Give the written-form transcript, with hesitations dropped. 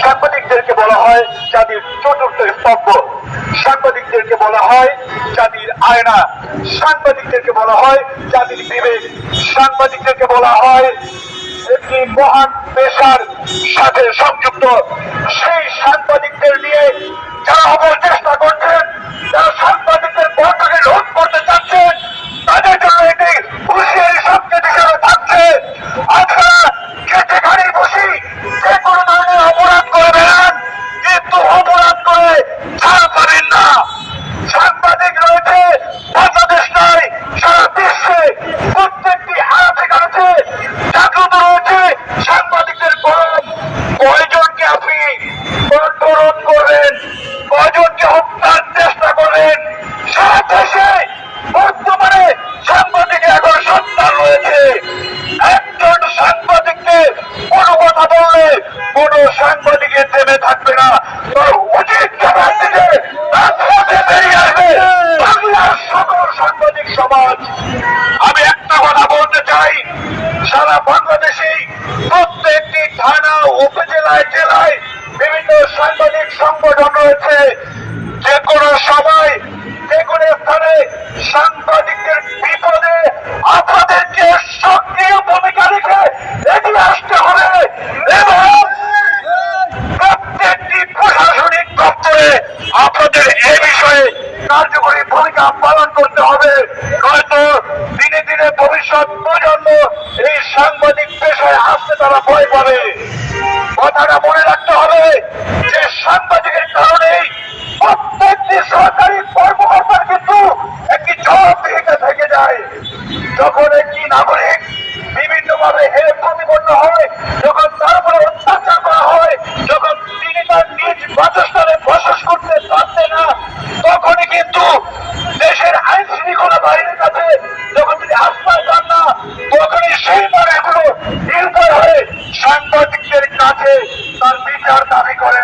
সাংবাদিকদেরকে বলা হয় জাতির চতুর্থ স্তম্ভ, সাংবাদিকদেরকে বলা হয় জাতির আয়না, সাংবাদিকদেরকে বলা হয় জাতির বিবেক, সাংবাদিকদেরকে বলা হয় একটি মহান পেশার সাথে সংযুক্ত। সেই সাংবাদিকদের নিয়ে যারা অপচেষ্টা করছেন, যারা সাংবাদিকদের পক্ষে রোধ করতে চাচ্ছেন, তাদের জন্য এটি হুঁশিয়ারি সংকেত হিসেবে থাকছে। আপনারা খেতে খালি বসি যে কোনো ধরনের অপরাধ করে বেড়ান, কিন্তু অপরাধ করে ছাড় পাবেন না। সাংবাদিক রয়েছে বাংলাদেশ নয়, সারা বিশ্বে প্রত্যেকটি আনাচে কানাচে জাগ্রত রয়েছে সাংবাদিকদের গরম। কয়জনকে আপনি কণ্ঠরোধ করবেন, কয়জনকে হত্যার চেষ্টা করবেন? সারা দেশে বর্তমানে সাংবাদিকের এখন সন্তান রয়েছে। একজন সাংবাদিককে কোনো কথা বললে কোন সাংবাদিকের থেমে থাকবে না, তার উচিত জবাব দিতে রাজপথে বেরিয়ে আসবে বাংলার সকল সাংবাদিক সমাজ। আমি একটা কথা বলতে চাই, সারা বাংলাদেশে প্রত্যেকটি থানা, উপজেলায়, জেলায় বিভিন্ন সাংবাদিক সংগঠন রয়েছে। যে কোনো সময় যে কোনো স্থানে সাংবাদিকদের বিপদে আপনাদেরকে সক্রিয় ভূমিকা রেখে এগিয়ে আসতে হবে এবং প্রত্যেকটি প্রশাসনিক দপ্তরে আপনাদের এই বিষয়ে কার্যকরী ভূমিকা পালন করতে হবে। হয়তো দিনে দিনে ভবিষ্যৎ প্রজন্ম এই সাংবাদিক পেশায় আসতে তারা ভয় পাবে। কথাটা মনে রাখতে হবে যে সাংবাদিকের কারণেই প্রত্যেকটি সরকারি কর্মকর্তার কিন্তু একটি জবাবদিহিতা থেকে যায়। যখন একটি নাগরিক বিভিন্নভাবে হেয় প্রতিপন্ন হয়, যখন তার উপরে অত্যাচার করা হয়, যখন তিনি তার নিজ বাসস্থানে বসবাস করতে পারছে না, তখনই কিন্তু দেশের আইন শৃঙ্খলা বাহিনীর কাছে যখন তিনি আশ্রয় পান না, তখনই সেই মানুষগুলো নির্ভয় হয়ে সাংবাদিকদের কাছে তার বিচার দাবি করে।